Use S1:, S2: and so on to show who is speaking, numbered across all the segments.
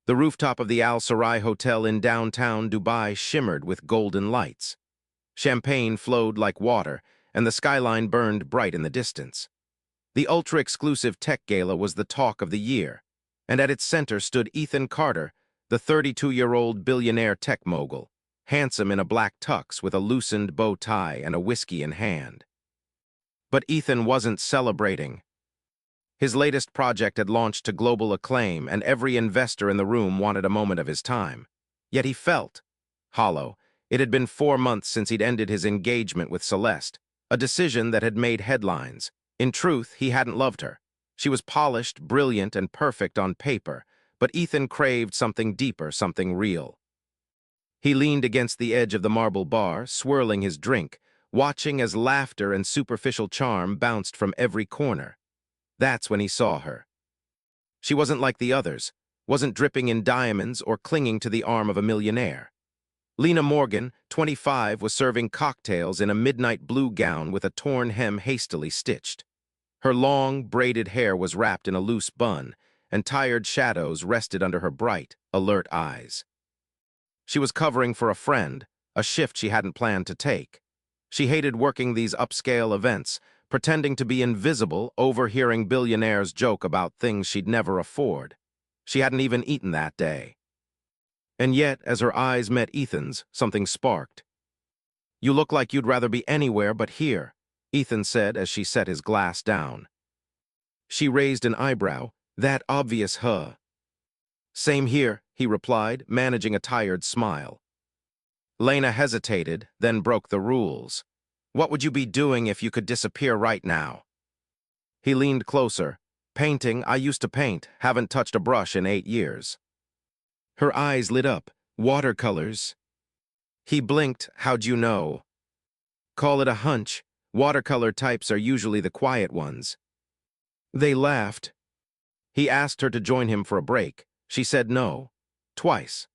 S1: The rooftop of the Al Sarai Hotel in downtown Dubai shimmered with golden lights. Champagne flowed like water, and the skyline burned bright in the distance. The ultra-exclusive tech gala was the talk of the year, and at its center stood Ethan Carter, the 32-year-old billionaire tech mogul, handsome in a black tux with a loosened bow tie and a whiskey in hand. But Ethan wasn't celebrating. His latest project had launched to global acclaim, and every investor in the room wanted a moment of his time. Yet he felt hollow. It had been 4 months since he'd ended his engagement with Celeste, a decision that had made headlines. In truth, he hadn't loved her. She was polished, brilliant, and perfect on paper, but Ethan craved something deeper, something real. He leaned against the edge of the marble bar, swirling his drink, watching as laughter and superficial charm bounced from every corner. That's when he saw her. She wasn't like the others, wasn't dripping in diamonds or clinging to the arm of a millionaire. Lena Morgan, 25, was serving cocktails in a midnight blue gown with a torn hem hastily stitched. Her long, braided hair was wrapped in a loose bun, and tired shadows rested under her bright, alert eyes. She was covering for a friend, a shift she hadn't planned to take. She hated working these upscale events, pretending to be invisible, overhearing billionaires joke about things she'd never afford. She hadn't even eaten that day. And yet, as her eyes met Ethan's, something sparked. "You look like you'd rather be anywhere but here," Ethan said as she set his glass down. She raised an eyebrow. "That obvious, huh?" "Same here," he replied, managing a tired smile. Lena hesitated, then broke the rules. "What would you be doing if you could disappear right now?" He leaned closer. "Painting. I used to paint. Haven't touched a brush in 8 years." Her eyes lit up. "Watercolors?" He blinked. "How'd you know?" "Call it a hunch. Watercolor types are usually the quiet ones." They laughed. He asked her to join him for a break. She said no. Twice.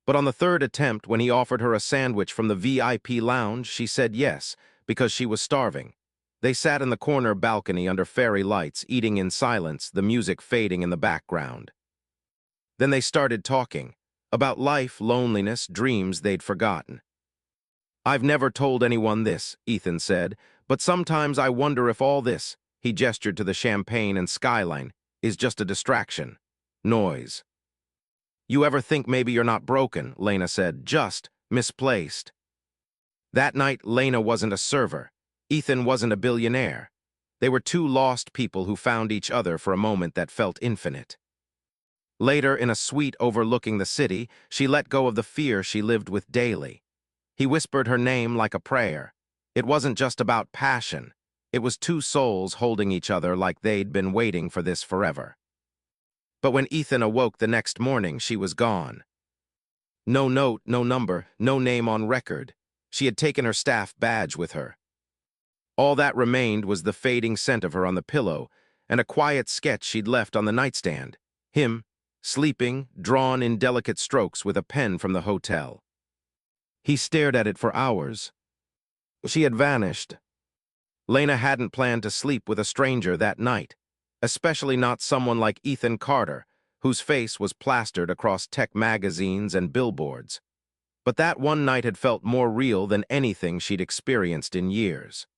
S1: But on the third attempt, when he offered her a sandwich from the VIP lounge, she said yes, because she was starving. They sat in the corner balcony under fairy lights, eating in silence, the music fading in the background. Then they started talking about life, loneliness, dreams they'd forgotten. "I've never told anyone this," Ethan said, "but sometimes I wonder if all this," he gestured to the champagne and skyline, "is just a distraction. Noise." "You ever think maybe you're not broken?" Lena said, "just misplaced." That night, Lena wasn't a server. Ethan wasn't a billionaire. They were two lost people who found each other for a moment that felt infinite. Later, in a suite overlooking the city, she let go of the fear she lived with daily. He whispered her name like a prayer. It wasn't just about passion. It was two souls holding each other like they'd been waiting for this forever. But when Ethan awoke the next morning, she was gone. No note, no number, no name on record. She had taken her staff badge with her. All that remained was the fading scent of her on the pillow and a quiet sketch she'd left on the nightstand. Him, sleeping, drawn in delicate strokes with a pen from the hotel. He stared at it for hours. She had vanished. Lena hadn't planned to sleep with a stranger that night, especially not someone like Ethan Carter, whose face was plastered across tech magazines and billboards. But that one night had felt more real than anything she'd experienced in years.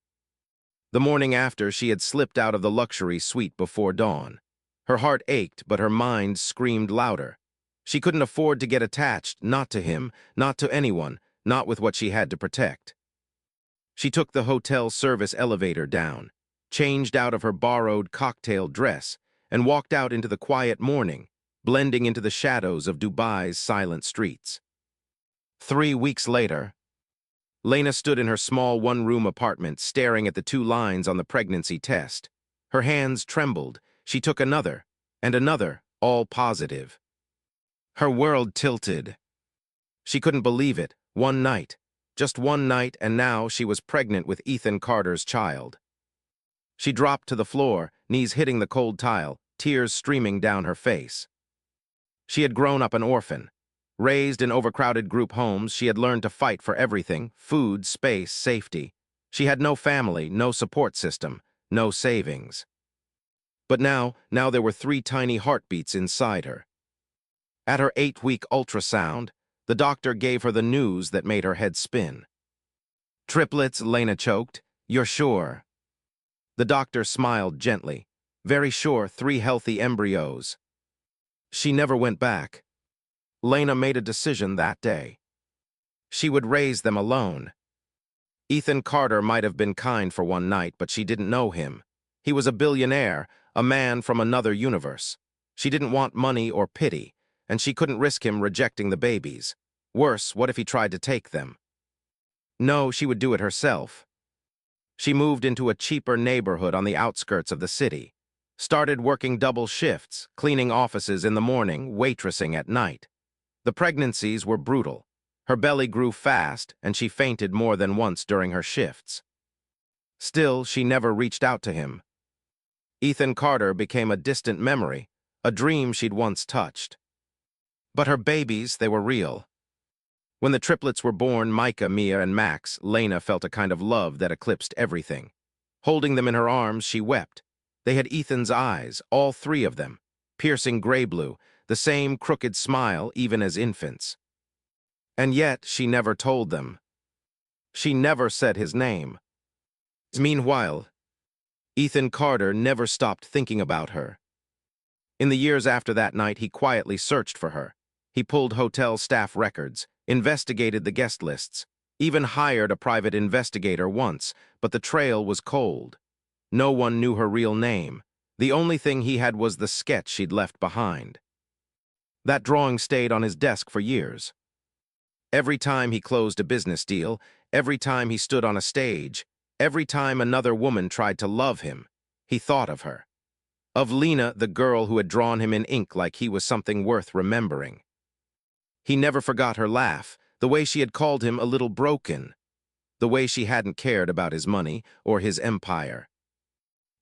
S1: The morning after, she had slipped out of the luxury suite before dawn. Her heart ached, but her mind screamed louder. She couldn't afford to get attached, not to him, not to anyone, not with what she had to protect. She took the hotel service elevator down, changed out of her borrowed cocktail dress, and walked out into the quiet morning, blending into the shadows of Dubai's silent streets. 3 weeks later, Lena stood in her small one-room apartment, staring at the 2 lines on the pregnancy test. Her hands trembled. She took another, and another, all positive. Her world tilted. She couldn't believe it. One night. Just one night, and now she was pregnant with Ethan Carter's child. She dropped to the floor, knees hitting the cold tile, tears streaming down her face. She had grown up an orphan. Raised in overcrowded group homes, she had learned to fight for everything: food, space, safety. She had no family, no support system, no savings. But now there were 3 tiny heartbeats inside her. At her 8-week ultrasound, the doctor gave her the news that made her head spin. Triplets, Lena choked. You're sure? The doctor smiled gently. Very sure, 3 healthy embryos. She never went back. Lena made a decision that day. She would raise them alone. Ethan Carter might have been kind for one night, but she didn't know him. He was a billionaire, a man from another universe. She didn't want money or pity, and she couldn't risk him rejecting the babies. Worse, what if he tried to take them? No, she would do it herself. She moved into a cheaper neighborhood on the outskirts of the city. Started working double shifts, cleaning offices in the morning, waitressing at night. The pregnancies were brutal. Her belly grew fast, and she fainted more than once during her shifts. Still, she never reached out to him. Ethan Carter became a distant memory, a dream she'd once touched. But her babies, they were real. When the triplets were born, Micah, Mia, and Max, Lena felt a kind of love that eclipsed everything. Holding them in her arms, she wept. They had Ethan's eyes, all 3 of them, piercing gray-blue, the same crooked smile even as infants. And yet, she never told them. She never said his name. Meanwhile, Ethan Carter never stopped thinking about her. In the years after that night, he quietly searched for her. He pulled hotel staff records, investigated the guest lists, even hired a private investigator once, but the trail was cold. No one knew her real name. The only thing he had was the sketch she'd left behind. That drawing stayed on his desk for years. Every time he closed a business deal, every time he stood on a stage, every time another woman tried to love him, he thought of her. Of Lena, the girl who had drawn him in ink like he was something worth remembering. He never forgot her laugh, the way she had called him a little broken, the way she hadn't cared about his money or his empire.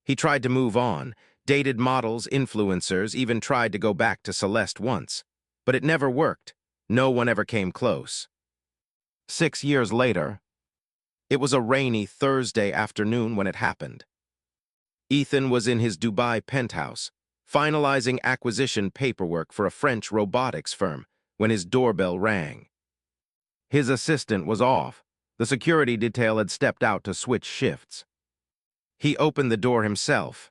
S1: He tried to move on, dated models, influencers, even tried to go back to Celeste once. But it never worked. No one ever came close. 6 years later, it was a rainy Thursday afternoon when it happened. Ethan was in his Dubai penthouse, finalizing acquisition paperwork for a French robotics firm, when his doorbell rang. His assistant was off. The security detail had stepped out to switch shifts. He opened the door himself.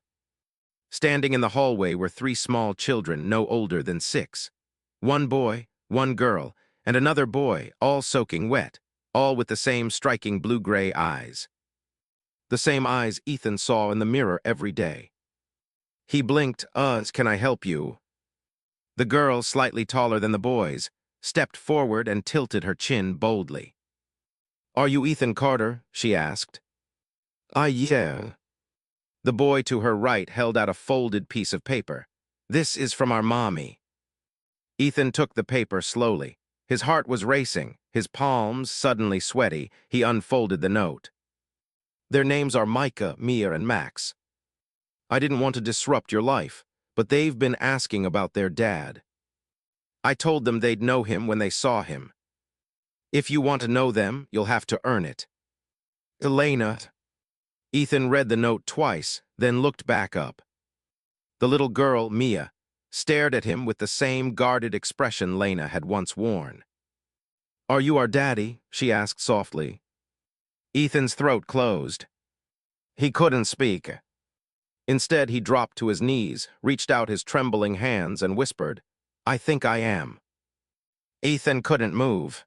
S1: Standing in the hallway were 3 small children no older than 6. 1 boy, 1 girl, and another boy, all soaking wet, all with the same striking blue-gray eyes. The same eyes Ethan saw in the mirror every day. He blinked, can I help you? The girl, slightly taller than the boys, stepped forward and tilted her chin boldly. Are you Ethan Carter? She asked. Yeah. The boy to her right held out a folded piece of paper. This is from our mommy. Ethan took the paper slowly. His heart was racing, his palms suddenly sweaty. He unfolded the note. Their names are Micah, Mia, and Max. I didn't want to disrupt your life, but they've been asking about their dad. I told them they'd know him when they saw him. If you want to know them, you'll have to earn it. Elena. Ethan read the note twice, then looked back up. The little girl, Mia, stared at him with the same guarded expression Lena had once worn. Are you our daddy? She asked softly. Ethan's throat closed. He couldn't speak. Instead, he dropped to his knees, reached out his trembling hands, and whispered, I think I am. Ethan couldn't move.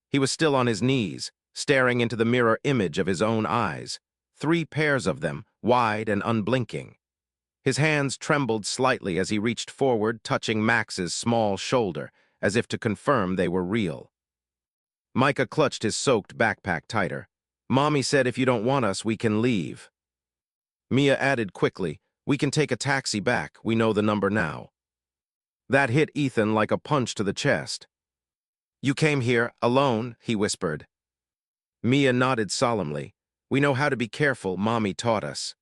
S1: He was still on his knees, staring into the mirror image of his own eyes, 3 pairs of them, wide and unblinking. His hands trembled slightly as he reached forward, touching Max's small shoulder, as if to confirm they were real. Micah clutched his soaked backpack tighter. Mommy said if you don't want us, we can leave. Mia added quickly, we can take a taxi back, we know the number now. That hit Ethan like a punch to the chest. You came here alone, he whispered. Mia nodded solemnly. We know how to be careful, Mommy taught us.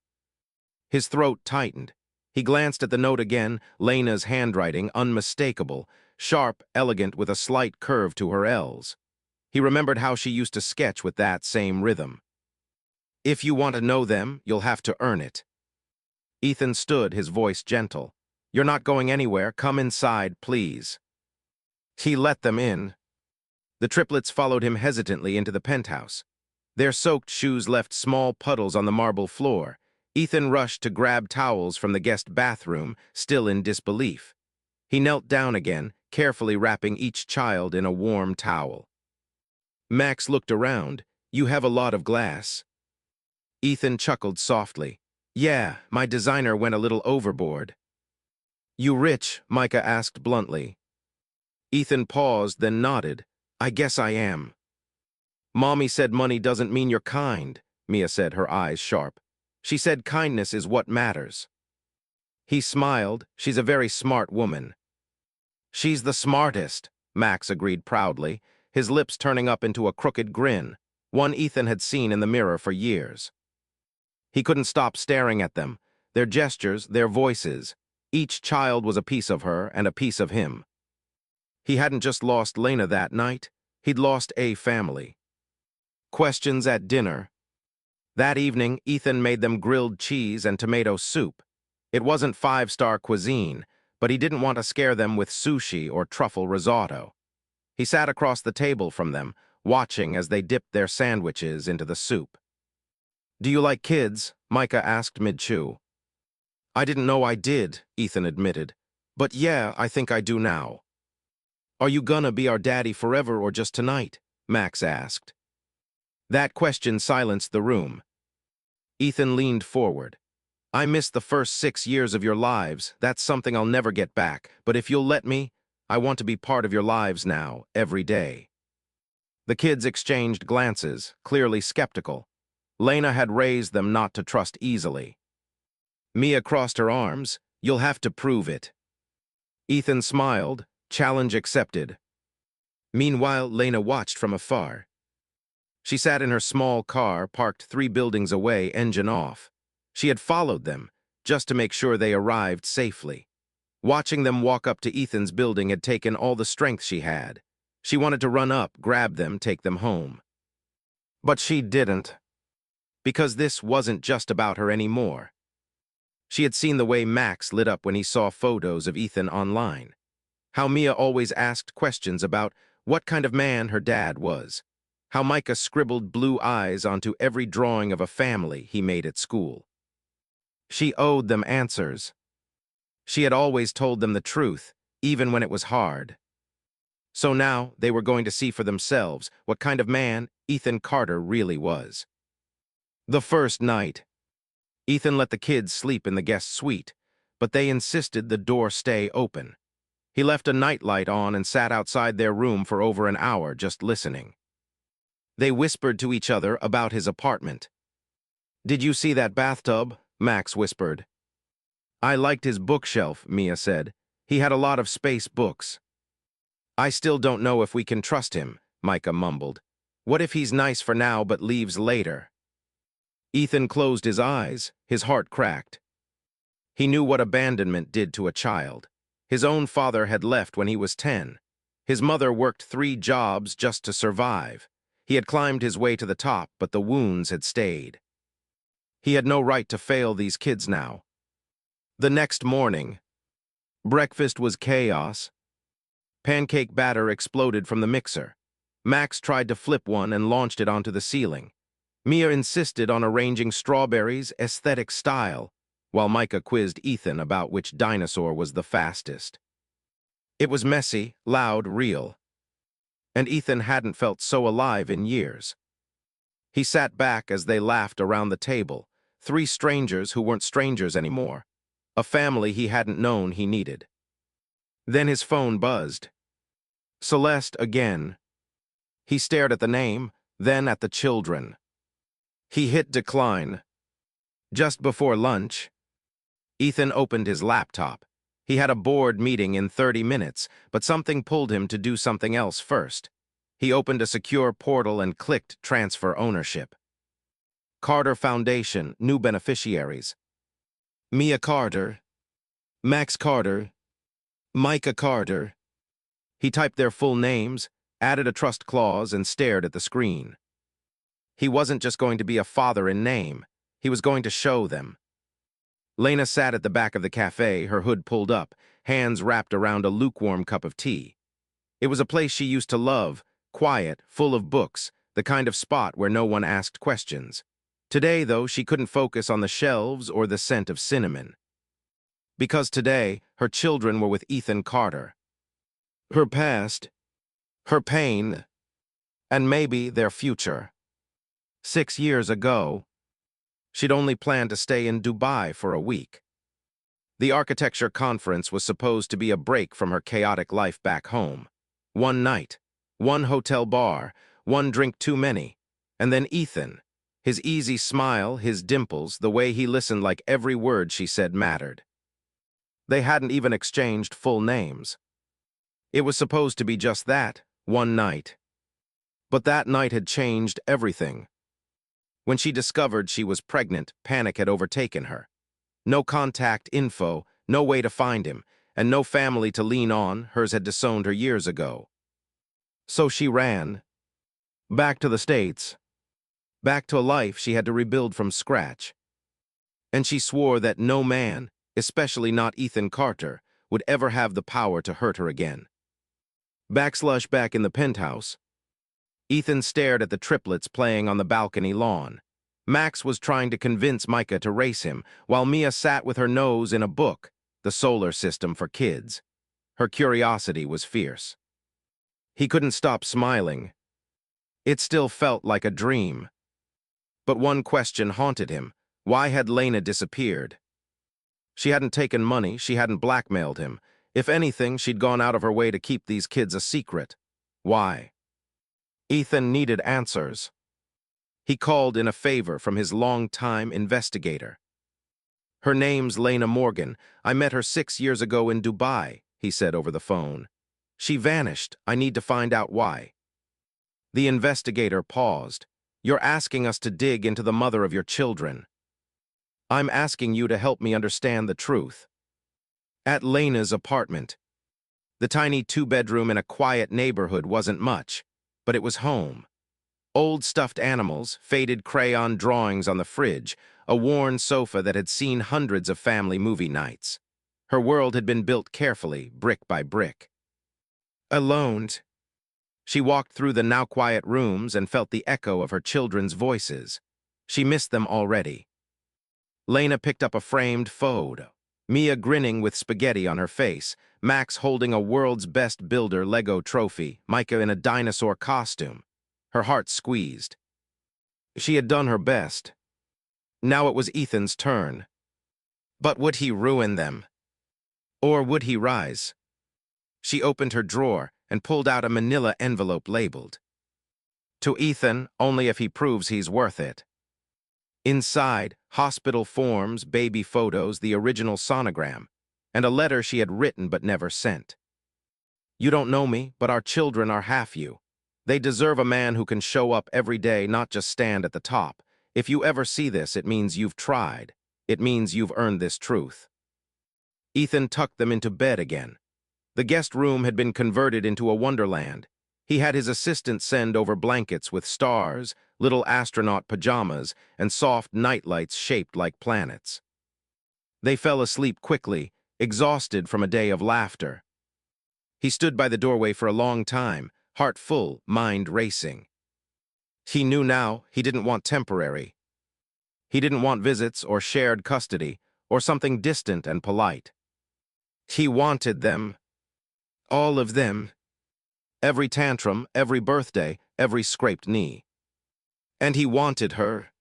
S1: His throat tightened. He glanced at the note again, Lena's handwriting, unmistakable, sharp, elegant, with a slight curve to her L's. He remembered how she used to sketch with that same rhythm. If you want to know them, you'll have to earn it. Ethan stood, his voice gentle. You're not going anywhere, come inside, please. He let them in. The triplets followed him hesitantly into the penthouse. Their soaked shoes left small puddles on the marble floor. Ethan rushed to grab towels from the guest bathroom, still in disbelief. He knelt down again, carefully wrapping each child in a warm towel. Max looked around. "You have a lot of glass." Ethan chuckled softly. "Yeah, my designer went a little overboard." "You rich?" Micah asked bluntly. Ethan paused, then nodded. "I guess I am." "Mommy said money doesn't mean you're kind," Mia said, her eyes sharp. "She said kindness is what matters." He smiled. "She's a very smart woman." "She's the smartest," Max agreed proudly, his lips turning up into a crooked grin, one Ethan had seen in the mirror for years. He couldn't stop staring at them, their gestures, their voices. Each child was a piece of her and a piece of him. He hadn't just lost Lena that night, he'd lost a family. Questions at dinner. That evening, Ethan made them grilled cheese and tomato soup. It wasn't five-star cuisine, but he didn't want to scare them with sushi or truffle risotto. He sat across the table from them, watching as they dipped their sandwiches into the soup. "Do you like kids?" Micah asked mid-chew. "I didn't know I did," Ethan admitted. "But yeah, I think I do now." "Are you gonna be our daddy forever or just tonight?" Max asked. That question silenced the room. Ethan leaned forward. "I missed the first 6 years of your lives. That's something I'll never get back. But if you'll let me, I want to be part of your lives now, every day." The kids exchanged glances, clearly skeptical. Lena had raised them not to trust easily. Mia crossed her arms. "You'll have to prove it." Ethan smiled, challenge accepted. Meanwhile, Lena watched from afar. She sat in her small car, parked 3 buildings away, engine off. She had followed them, just to make sure they arrived safely. Watching them walk up to Ethan's building had taken all the strength she had. She wanted to run up, grab them, take them home. But she didn't. Because this wasn't just about her anymore. She had seen the way Max lit up when he saw photos of Ethan online. How Mia always asked questions about what kind of man her dad was. How Micah scribbled blue eyes onto every drawing of a family he made at school. She owed them answers. She had always told them the truth, even when it was hard. So now they were going to see for themselves what kind of man Ethan Carter really was. The first night, Ethan let the kids sleep in the guest suite, but they insisted the door stay open. He left a nightlight on and sat outside their room for over an hour just listening. They whispered to each other about his apartment. "Did you see that bathtub?" Max whispered. "I liked his bookshelf," Mia said. "He had a lot of space books." "I still don't know if we can trust him," Micah mumbled. "What if he's nice for now but leaves later?" Ethan closed his eyes, his heart cracked. He knew what abandonment did to a child. His own father had left when he was 10. His mother worked 3 jobs just to survive. He had climbed his way to the top, but the wounds had stayed. He had no right to fail these kids now. The next morning, breakfast was chaos. Pancake batter exploded from the mixer. Max tried to flip one and launched it onto the ceiling. Mia insisted on arranging strawberries aesthetic style, while Micah quizzed Ethan about which dinosaur was the fastest. It was messy, loud, real. And Ethan hadn't felt so alive in years. He sat back as they laughed around the table, 3 strangers who weren't strangers anymore, a family he hadn't known he needed. Then his phone buzzed. Celeste again. He stared at the name, then at the children. He hit decline. Just before lunch, Ethan opened his laptop. He had a board meeting in 30 minutes, but something pulled him to do something else first. He opened a secure portal and clicked Transfer Ownership. Carter Foundation, new beneficiaries. Mia Carter, Max Carter, Micah Carter. He typed their full names, added a trust clause, and stared at the screen. He wasn't just going to be a father in name. He was going to show them. Lena sat at the back of the cafe, her hood pulled up, hands wrapped around a lukewarm cup of tea. It was a place she used to love, quiet, full of books, the kind of spot where no one asked questions. Today, though, she couldn't focus on the shelves or the scent of cinnamon. Because today, her children were with Ethan Carter. Her past, her pain, and maybe their future. 6 years ago, she'd only planned to stay in Dubai for a week. The architecture conference was supposed to be a break from her chaotic life back home. One night, one hotel bar, one drink too many, and then Ethan. His easy smile, his dimples, the way he listened like every word she said mattered. They hadn't even exchanged full names. It was supposed to be just that, one night. But that night had changed everything. When she discovered she was pregnant, panic had overtaken her. No contact info, no way to find him, and no family to lean on. Hers had disowned her years ago. So she ran. Back to the States. Back to a life she had to rebuild from scratch. And she swore that no man, especially not Ethan Carter, would ever have the power to hurt her again. Back in the penthouse, Ethan stared at the triplets playing on the balcony lawn. Max was trying to convince Micah to race him, while Mia sat with her nose in a book, The Solar System for Kids. Her curiosity was fierce. He couldn't stop smiling. It still felt like a dream. But one question haunted him. Why had Lena disappeared? She hadn't taken money, she hadn't blackmailed him. If anything, she'd gone out of her way to keep these kids a secret. Why? Ethan needed answers. He called in a favor from his long-time investigator. Her name's Lena Morgan. I met her 6 years ago in Dubai, he said over the phone. She vanished. I need to find out why. The investigator paused. You're asking us to dig into the mother of your children. I'm asking you to help me understand the truth. At Lena's apartment. The tiny two-bedroom in a quiet neighborhood wasn't much, but it was home. Old stuffed animals, faded crayon drawings on the fridge, a worn sofa that had seen hundreds of family movie nights. Her world had been built carefully, brick by brick. Alone, she walked through the now-quiet rooms and felt the echo of her children's voices. She missed them already. Lena picked up a framed photo. Mia grinning with spaghetti on her face, Max holding a world's best builder Lego trophy, Micah in a dinosaur costume. Her heart squeezed. She had done her best. Now it was Ethan's turn. But would he ruin them? Or would he rise? She opened her drawer and pulled out a manila envelope labeled, "To Ethan, only if he proves he's worth it." Inside, hospital forms, baby photos, the original sonogram, and a letter she had written but never sent. You don't know me, but our children are half you. They deserve a man who can show up every day, not just stand at the top. If you ever see this, it means you've tried. It means you've earned this truth. Ethan tucked them into bed again. The guest room had been converted into a wonderland. He had his assistant send over blankets with stars, little astronaut pajamas, and soft nightlights shaped like planets. They fell asleep quickly, exhausted from a day of laughter. He stood by the doorway for a long time, heart full, mind racing. He knew now he didn't want temporary. He didn't want visits or shared custody or something distant and polite. He wanted them. All of them. Every tantrum, every birthday, every scraped knee. And he wanted her.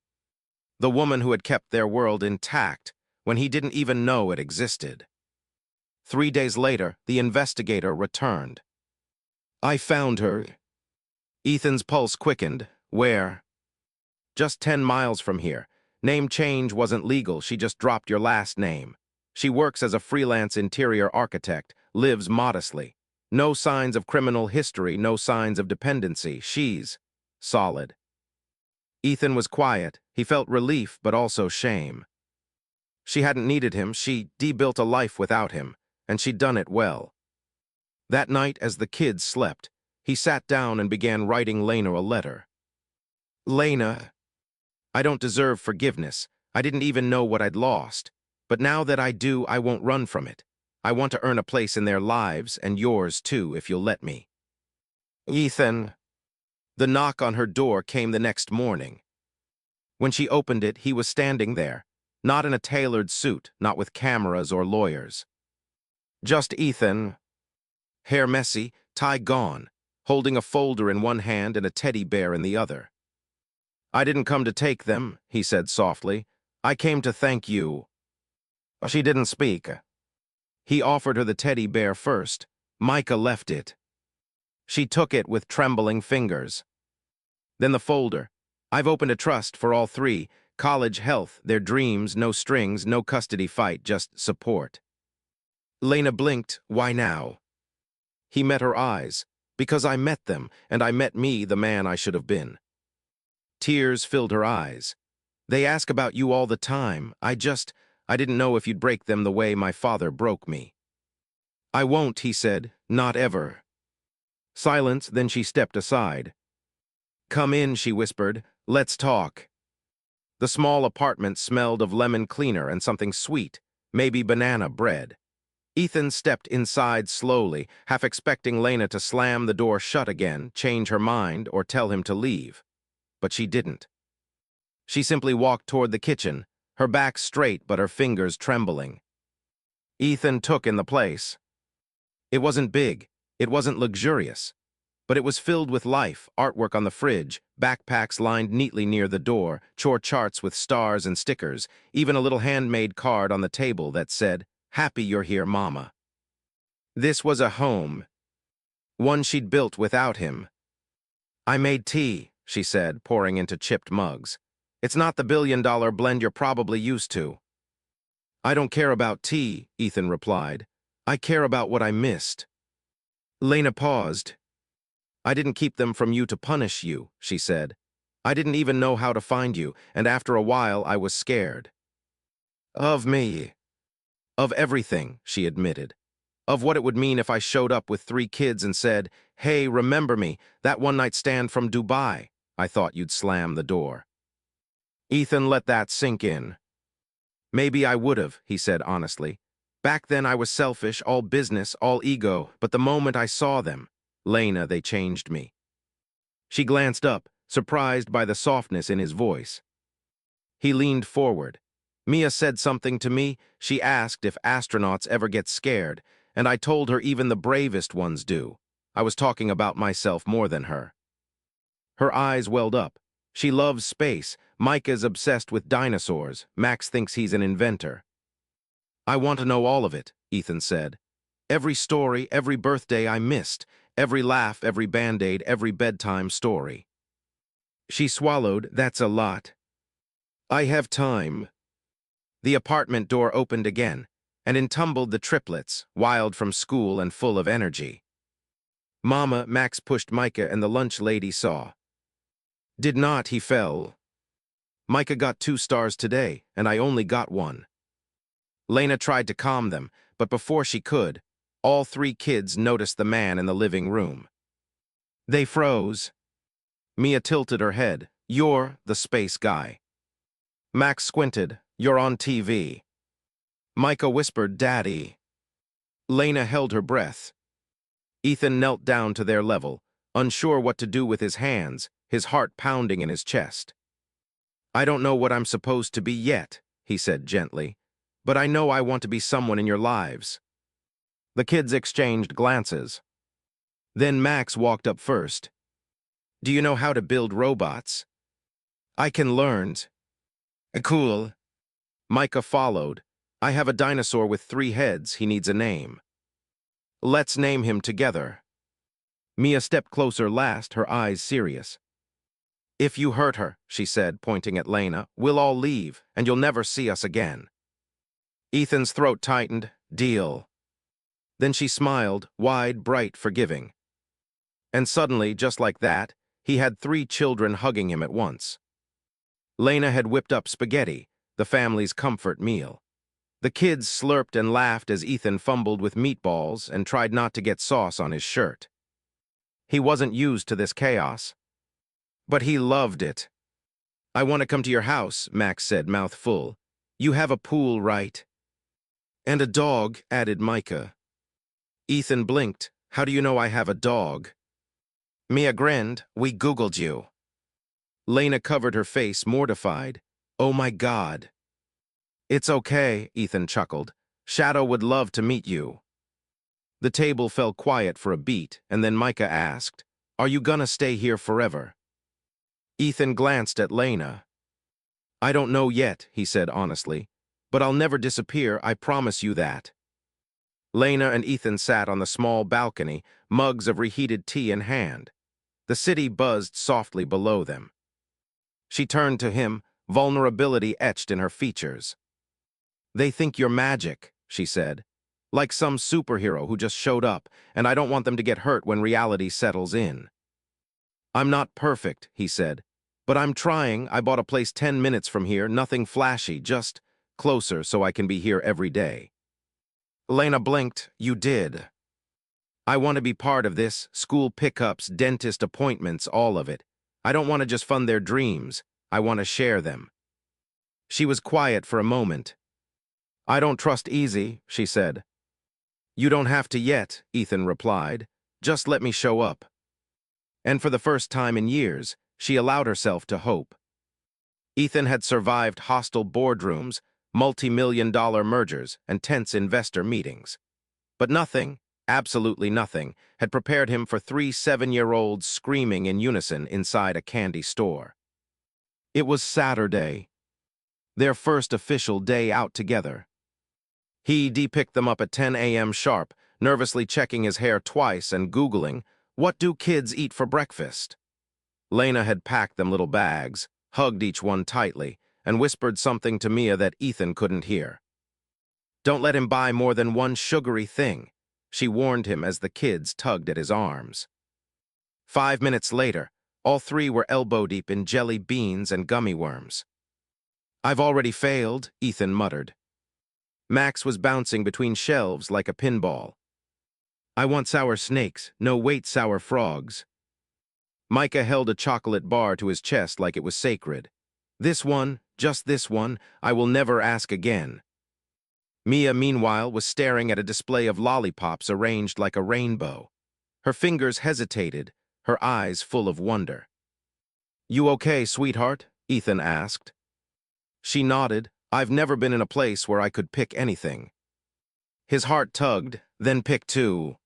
S1: The woman who had kept their world intact when he didn't even know it existed. 3 days later, the investigator returned. I found her. Ethan's pulse quickened. Where? Just 10 miles from here. Name change wasn't legal, she just dropped your last name. She works as a freelance interior architect, lives modestly. No signs of criminal history, no signs of dependency. She's solid. Ethan was quiet. He felt relief, but also shame. She hadn't needed him. She debuilt a life without him, and she'd done it well. That night, as the kids slept, he sat down and began writing Lena a letter. Lena, I don't deserve forgiveness. I didn't even know what I'd lost. But now that I do, I won't run from it. I want to earn a place in their lives, and yours too, if you'll let me. Ethan. The knock on her door came the next morning. When she opened it, he was standing there, not in a tailored suit, not with cameras or lawyers. Just Ethan, hair messy, tie gone, holding a folder in one hand and a teddy bear in the other. "I didn't come to take them," he said softly. "I came to thank you." She didn't speak. He offered her the teddy bear first. Micah left it. She took it with trembling fingers. Then the folder. "I've opened a trust for all three. College, health, their dreams, no strings, no custody fight, just support." Lena blinked. "Why now?" He met her eyes. "Because I met them, and I met me, the man I should have been." Tears filled her eyes. "They ask about you all the time. I didn't know if you'd break them the way my father broke me." "I won't," he said. "Not ever." Silence, then she stepped aside. "Come in," she whispered. "Let's talk." The small apartment smelled of lemon cleaner and something sweet, maybe banana bread. Ethan stepped inside slowly, half expecting Lena to slam the door shut again, change her mind, or tell him to leave. But she didn't. She simply walked toward the kitchen, her back straight but her fingers trembling. Ethan took in the place. It wasn't big, it wasn't luxurious, but it was filled with life, artwork on the fridge, backpacks lined neatly near the door, chore charts with stars and stickers, even a little handmade card on the table that said, "Happy you're here, Mama." This was a home, one she'd built without him. "I made tea," she said, pouring into chipped mugs. "It's not the billion-dollar blend you're probably used to." "I don't care about tea," Ethan replied. "I care about what I missed." Lena paused. "I didn't keep them from you to punish you," she said. "I didn't even know how to find you, and after a while I was scared." "Of me." "Of everything," she admitted. "Of what it would mean if I showed up with 3 kids and said, 'Hey, remember me, that one-night stand from Dubai.' I thought you'd slam the door." Ethan let that sink in. "Maybe I would've," he said honestly. "Back then I was selfish, all business, all ego, but the moment I saw them, Lena, they changed me." She glanced up, surprised by the softness in his voice. He leaned forward. "Mia said something to me. She asked if astronauts ever get scared, and I told her even the bravest ones do. I was talking about myself more than her." Her eyes welled up. "She loves space. Micah's obsessed with dinosaurs. Max thinks he's an inventor." "I want to know all of it," Ethan said. "Every story, every birthday I missed, every laugh, every Band-Aid, every bedtime story." She swallowed. "That's a lot." "I have time." The apartment door opened again, and in tumbled the triplets, wild from school and full of energy. "Mama," Max pushed Micah, and the lunch lady saw. "Did not," he fell. "Micah got 2 stars today, and I only got 1. Lena tried to calm them, but before she could, all 3 kids noticed the man in the living room. They froze. Mia tilted her head. "You're the space guy." Max squinted. "You're on TV." Micah whispered, "Daddy." Lena held her breath. Ethan knelt down to their level, unsure what to do with his hands, his heart pounding in his chest. "I don't know what I'm supposed to be yet," he said gently, "but I know I want to be someone in your lives." The kids exchanged glances. Then Max walked up first. "Do you know how to build robots?" "I can learn." "Cool." Micah followed. "I have a dinosaur with 3 heads. He needs a name." "Let's name him together." Mia stepped closer last, her eyes serious. "If you hurt her," she said, pointing at Lena, "we'll all leave, and you'll never see us again." Ethan's throat tightened. "Deal." Then she smiled, wide, bright, forgiving. And suddenly, just like that, he had 3 children hugging him at once. Lena had whipped up spaghetti, the family's comfort meal. The kids slurped and laughed as Ethan fumbled with meatballs and tried not to get sauce on his shirt. He wasn't used to this chaos. But he loved it. "I want to come to your house," Max said, mouth full. "You have a pool, right?" "And a dog," added Micah. Ethan blinked. "How do you know I have a dog?" Mia grinned. We Googled you. Lena covered her face, mortified. Oh my God. It's okay, Ethan chuckled. Shadow would love to meet you. The table fell quiet for a beat, and then Micah asked, Are you gonna stay here forever? Ethan glanced at Lena. I don't know yet, he said honestly, but I'll never disappear, I promise you that. Lena and Ethan sat on the small balcony, mugs of reheated tea in hand. The city buzzed softly below them. She turned to him, vulnerability etched in her features. They think you're magic, she said. Like some superhero who just showed up, and I don't want them to get hurt when reality settles in. I'm not perfect, he said, but I'm trying. I bought a place 10 minutes from here, nothing flashy, just closer so I can be here every day. Lena blinked. You did. I want to be part of this, school pickups, dentist appointments, all of it. I don't want to just fund their dreams. I want to share them. She was quiet for a moment. I don't trust easy, she said. You don't have to yet, Ethan replied. Just let me show up. And for the first time in years, she allowed herself to hope. Ethan had survived hostile boardrooms, multi-million-dollar mergers, and tense investor meetings. But nothing, absolutely nothing, had prepared him for 3 7-year-olds screaming in unison inside a candy store. It was Saturday, their first official day out together. He picked them up at 10 a.m. sharp, nervously checking his hair twice and Googling, what do kids eat for breakfast? Lena had packed them little bags, hugged each one tightly, and whispered something to Mia that Ethan couldn't hear. Don't let him buy more than one sugary thing, she warned him as the kids tugged at his arms. 5 minutes later, all three were elbow-deep in jelly beans and gummy worms. I've already failed, Ethan muttered. Max was bouncing between shelves like a pinball. I want sour snakes, no wait sour frogs. Micah held a chocolate bar to his chest like it was sacred. This one, just this one, I will never ask again. Mia, meanwhile, was staring at a display of lollipops arranged like a rainbow. Her fingers hesitated, her eyes full of wonder. You okay, sweetheart? Ethan asked. She nodded. I've never been in a place where I could pick anything. His heart tugged, then pick two.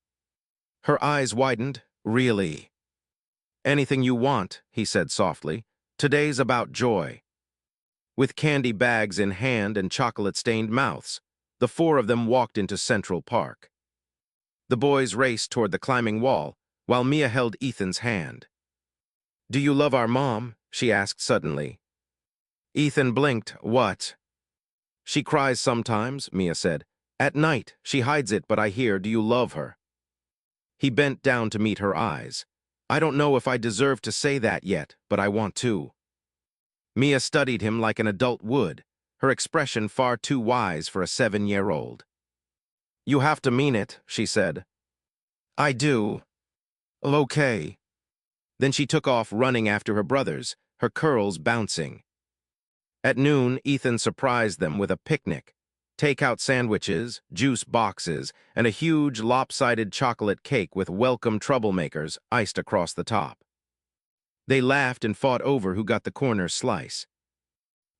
S1: Her eyes widened. Really? Anything you want, he said softly. Today's about joy. With candy bags in hand and chocolate-stained mouths, the four of them walked into Central Park. The boys raced toward the climbing wall, while Mia held Ethan's hand. Do you love our mom? She asked suddenly. Ethan blinked. What? She cries sometimes, Mia said. At night, she hides it, but I hear, do you love her? He bent down to meet her eyes. I don't know if I deserve to say that yet, but I want to. Mia studied him like an adult would, her expression far too wise for a 7-year-old. You have to mean it, she said. I do. Okay. Then she took off running after her brothers, her curls bouncing. At noon, Ethan surprised them with a picnic, takeout sandwiches, juice boxes, and a huge lopsided chocolate cake with welcome troublemakers iced across the top. They laughed and fought over who got the corner slice.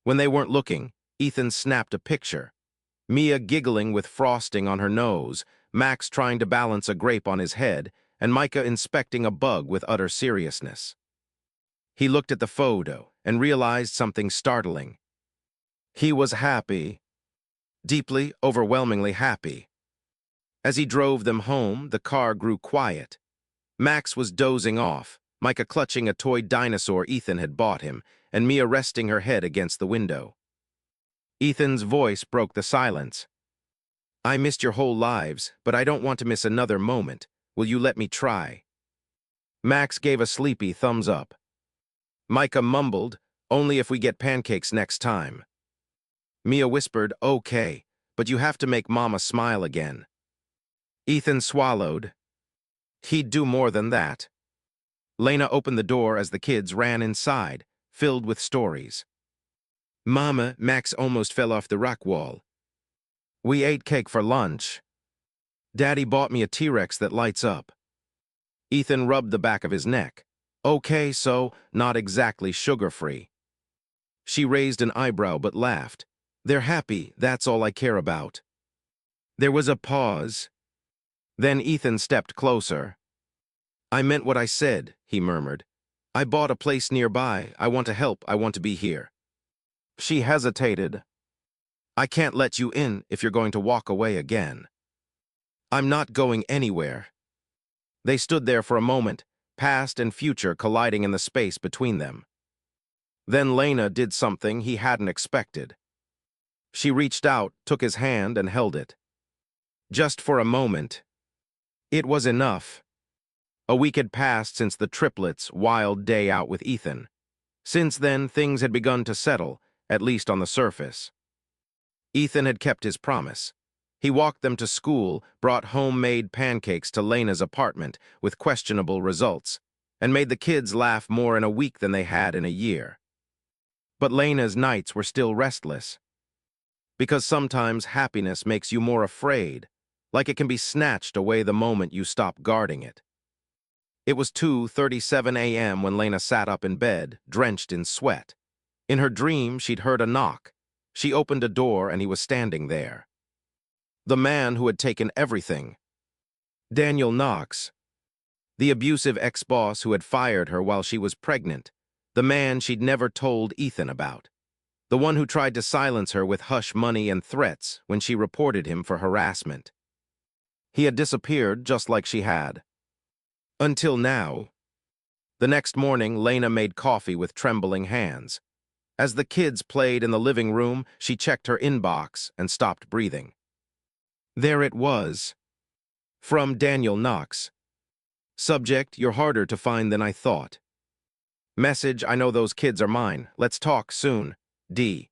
S1: When they weren't looking, Ethan snapped a picture. Mia giggling with frosting on her nose, Max trying to balance a grape on his head, and Micah inspecting a bug with utter seriousness. He looked at the photo and realized something startling. He was happy. Deeply, overwhelmingly happy. As he drove them home, the car grew quiet. Max was dozing off, Micah clutching a toy dinosaur Ethan had bought him, and Mia resting her head against the window. Ethan's voice broke the silence. I missed your whole lives, but I don't want to miss another moment. Will you let me try? Max gave a sleepy thumbs up. Micah mumbled, only if we get pancakes next time. Mia whispered, okay, but you have to make Mama smile again. Ethan swallowed. He'd do more than that. Lena opened the door as the kids ran inside, filled with stories. Mama, Max almost fell off the rock wall. We ate cake for lunch. Daddy bought me a T-Rex that lights up. Ethan rubbed the back of his neck. Okay, so not exactly sugar-free. She raised an eyebrow but laughed. They're happy, that's all I care about. There was a pause. Then Ethan stepped closer. I meant what I said, he murmured. I bought a place nearby. I want to help. I want to be here. She hesitated. I can't let you in if you're going to walk away again. I'm not going anywhere. They stood there for a moment, past and future colliding in the space between them. Then Lena did something he hadn't expected. She reached out, took his hand, and held it. Just for a moment. It was enough. A week had passed since the triplets' wild day out with Ethan. Since then, things had begun to settle, at least on the surface. Ethan had kept his promise. He walked them to school, brought homemade pancakes to Lena's apartment with questionable results, and made the kids laugh more in a week than they had in a year. But Lena's nights were still restless. Because sometimes happiness makes you more afraid, like it can be snatched away the moment you stop guarding it. It was 2:37 a.m. when Lena sat up in bed, drenched in sweat. In her dream, she'd heard a knock. She opened a door and he was standing there. The man who had taken everything. Daniel Knox. The abusive ex-boss who had fired her while she was pregnant. The man she'd never told Ethan about. The one who tried to silence her with hush money and threats when she reported him for harassment. He had disappeared just like she had. Until now. The next morning, Lena made coffee with trembling hands. As the kids played in the living room, she checked her inbox and stopped breathing. There it was. From Daniel Knox. Subject, you're harder to find than I thought. Message, I know those kids are mine. Let's talk soon. D.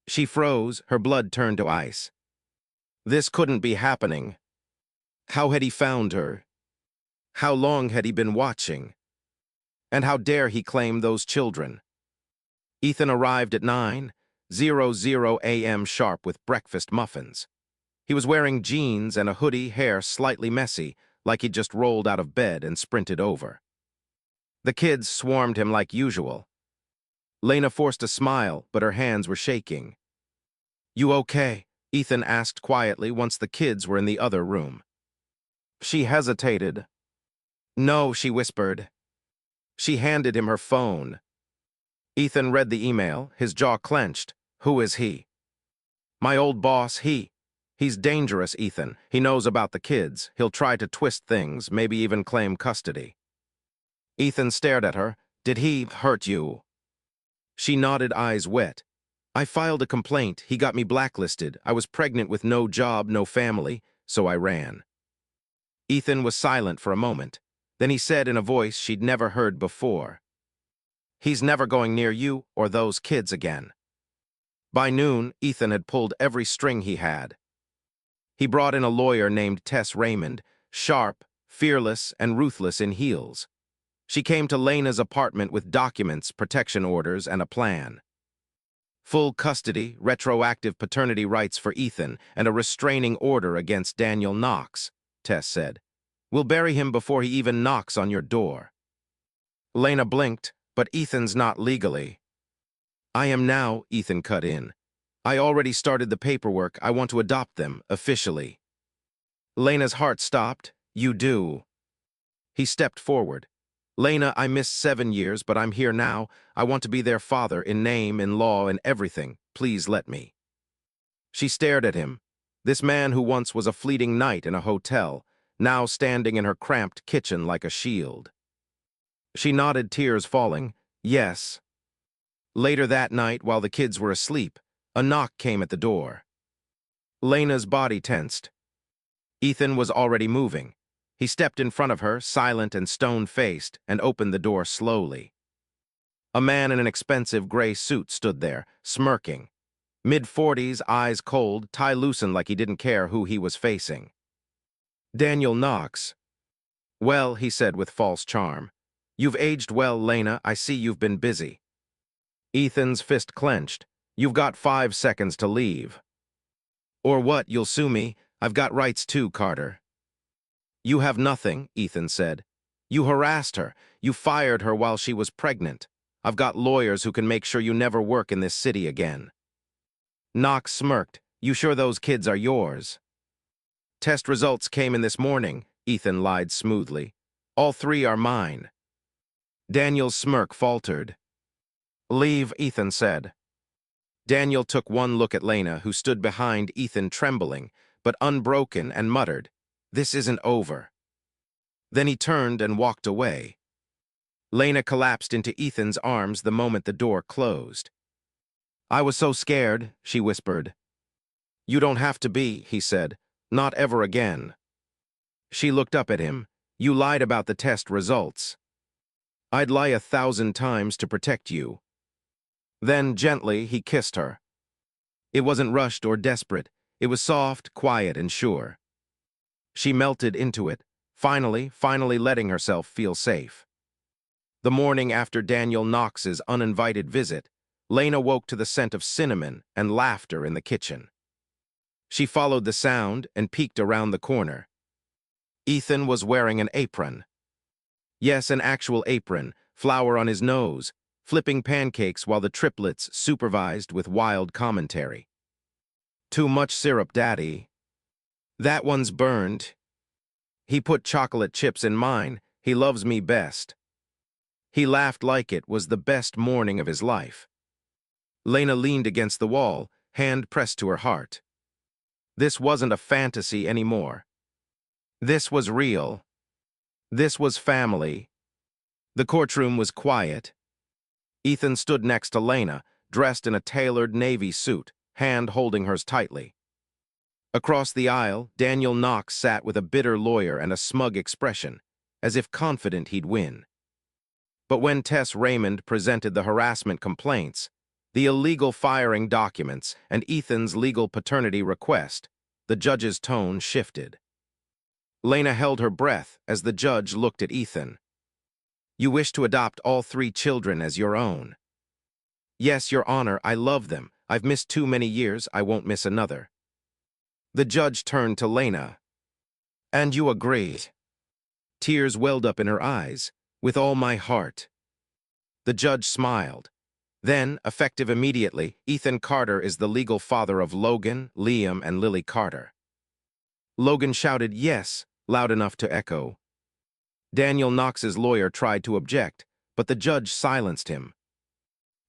S1: She froze, her blood turned to ice. This couldn't be happening. How had he found her? How long had he been watching? And how dare he claim those children? Ethan arrived at 9:00 a.m. sharp with breakfast muffins. He was wearing jeans and a hoodie, hair slightly messy, like he'd just rolled out of bed and sprinted over. The kids swarmed him like usual. Lena forced a smile, but her hands were shaking. You okay? Ethan asked quietly once the kids were in the other room. She hesitated. No, she whispered. She handed him her phone. Ethan read the email, his jaw clenched. Who is he? My old boss, He's dangerous, Ethan. He knows about the kids. He'll try to twist things, maybe even claim custody. Ethan stared at her. Did he hurt you? She nodded, eyes wet. I filed a complaint. He got me blacklisted. I was pregnant with no job, no family, so I ran. Ethan was silent for a moment. Then he said in a voice she'd never heard before. He's never going near you or those kids again. By noon, Ethan had pulled every string he had. He brought in a lawyer named Tess Raymond, sharp, fearless, and ruthless in heels. She came to Lena's apartment with documents, protection orders, and a plan. Full custody, retroactive paternity rights for Ethan, and a restraining order against Daniel Knox, Tess said. We'll bury him before he even knocks on your door. Lena blinked, but Ethan's not legally. I am now, Ethan cut in. I already started the paperwork. I want to adopt them, officially. Lena's heart stopped. You do. He stepped forward. Lena, I missed 7 years, but I'm here now. I want to be their father, in name, in law, in everything. Please let me. She stared at him. This man who once was a fleeting night in a hotel, now standing in her cramped kitchen like a shield. She nodded, tears falling. Yes. Later that night, while the kids were asleep, a knock came at the door. Lena's body tensed. Ethan was already moving. He stepped in front of her, silent and stone-faced, and opened the door slowly. A man in an expensive gray suit stood there, smirking. Mid-40s, eyes cold, tie loosened like he didn't care who he was facing. Daniel Knox. Well, he said with false charm. You've aged well, Lena. I see you've been busy. Ethan's fist clenched. You've got 5 seconds to leave. Or what, you'll sue me? I've got rights too, Carter. You have nothing, Ethan said. You harassed her. You fired her while she was pregnant. I've got lawyers who can make sure you never work in this city again. Knox smirked. You sure those kids are yours? Test results came in this morning, Ethan lied smoothly. All three are mine. Daniel's smirk faltered. Leave, Ethan said. Daniel took one look at Lena, who stood behind Ethan trembling, but unbroken, and muttered, This isn't over. Then he turned and walked away. Lena collapsed into Ethan's arms the moment the door closed. I was so scared, she whispered. You don't have to be, he said. Not ever again. She looked up at him. You lied about the test results. I'd lie 1,000 times to protect you. Then, gently, he kissed her. It wasn't rushed or desperate. It was soft, quiet, and sure. She melted into it, finally letting herself feel safe. The morning after Daniel Knox's uninvited visit, Lena woke to the scent of cinnamon and laughter in the kitchen. She followed the sound and peeked around the corner. Ethan was wearing an apron. Yes, an actual apron, flour on his nose, flipping pancakes while the triplets supervised with wild commentary. Too much syrup, Daddy. That one's burned. He put chocolate chips in mine. He loves me best. He laughed like it was the best morning of his life. Lena leaned against the wall, hand pressed to her heart. This wasn't a fantasy anymore. This was real. This was family. The courtroom was quiet. Ethan stood next to Lena, dressed in a tailored navy suit, hand holding hers tightly. Across the aisle, Daniel Knox sat with a bitter lawyer and a smug expression, as if confident he'd win. But when Tess Raymond presented the harassment complaints, the illegal firing documents, and Ethan's legal paternity request, the judge's tone shifted. Lena held her breath as the judge looked at Ethan. You wish to adopt all 3 children as your own. Yes, Your Honor, I love them. I've missed too many years, I won't miss another. The judge turned to Lena. And you agreed? Tears welled up in her eyes. With all my heart. The judge smiled. Then, effective immediately, Ethan Carter is the legal father of Logan, Liam, and Lily Carter. Logan shouted yes, loud enough to echo. Daniel Knox's lawyer tried to object, but the judge silenced him.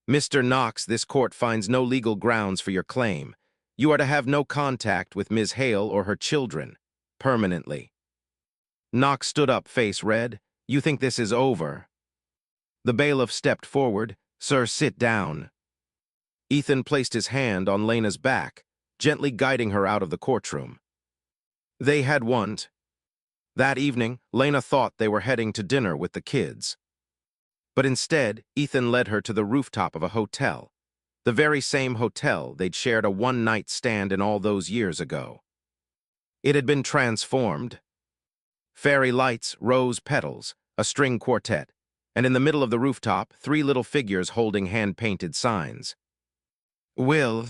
S1: Mr. Knox, this court finds no legal grounds for your claim. You are to have no contact with Ms. Hale or her children, permanently. Knox stood up, face red. You think this is over? The bailiff stepped forward. Sir, sit down. Ethan placed his hand on Lena's back, gently guiding her out of the courtroom. They had won. That evening, Lena thought they were heading to dinner with the kids. But instead, Ethan led her to the rooftop of a hotel, the very same hotel they'd shared a one-night stand in all those years ago. It had been transformed. Fairy lights, rose petals, a string quartet, and in the middle of the rooftop, 3 little figures holding hand-painted signs. Will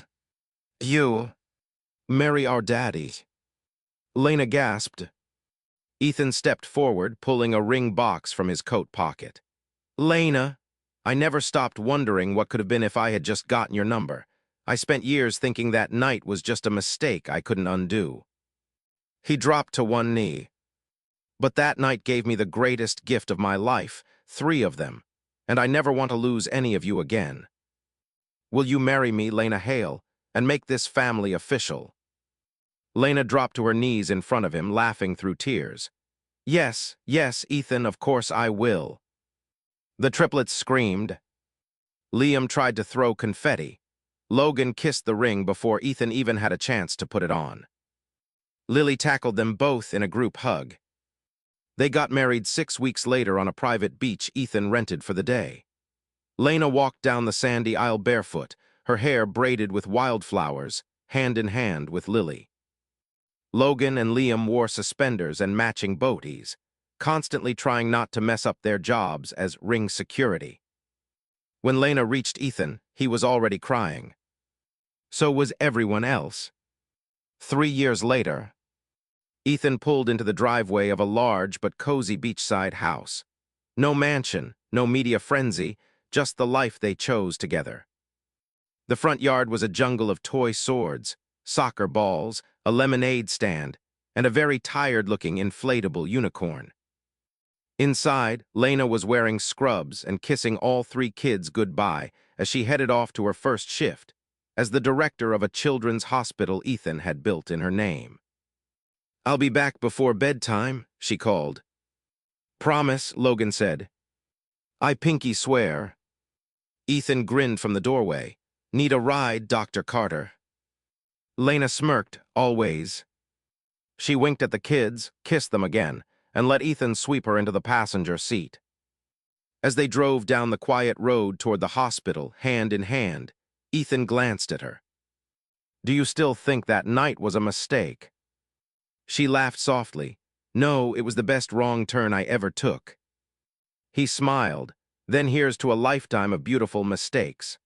S1: you marry our daddy? Lena gasped. Ethan stepped forward, pulling a ring box from his coat pocket. Lena, I never stopped wondering what could have been if I had just gotten your number. I spent years thinking that night was just a mistake I couldn't undo. He dropped to one knee. But that night gave me the greatest gift of my life, 3 of them, and I never want to lose any of you again. Will you marry me, Lena Hale, and make this family official? Lena dropped to her knees in front of him, laughing through tears. Yes, yes, Ethan, of course I will. The triplets screamed. Liam tried to throw confetti. Logan kissed the ring before Ethan even had a chance to put it on. Lily tackled them both in a group hug. They got married 6 weeks later on a private beach Ethan rented for the day. Lena walked down the sandy aisle barefoot, her hair braided with wildflowers, hand in hand with Lily. Logan and Liam wore suspenders and matching boaties, constantly trying not to mess up their jobs as ring security. When Lena reached Ethan, he was already crying. So was everyone else. 3 years later, Ethan pulled into the driveway of a large but cozy beachside house. No mansion, no media frenzy, just the life they chose together. The front yard was a jungle of toy swords, soccer balls, a lemonade stand, and a very tired-looking inflatable unicorn. Inside, Lena was wearing scrubs and kissing all three kids goodbye as she headed off to her first shift, as the director of a children's hospital Ethan had built in her name. "I'll be back before bedtime," she called. "Promise," Logan said. "I pinky swear." Ethan grinned from the doorway. "Need a ride, Dr. Carter?" Lena smirked, always. She winked at the kids, kissed them again, and let Ethan sweep her into the passenger seat. As they drove down the quiet road toward the hospital, hand in hand, Ethan glanced at her. "Do you still think that night was a mistake?" She laughed softly. "No, it was the best wrong turn I ever took." He smiled. "Then here's to a lifetime of beautiful mistakes."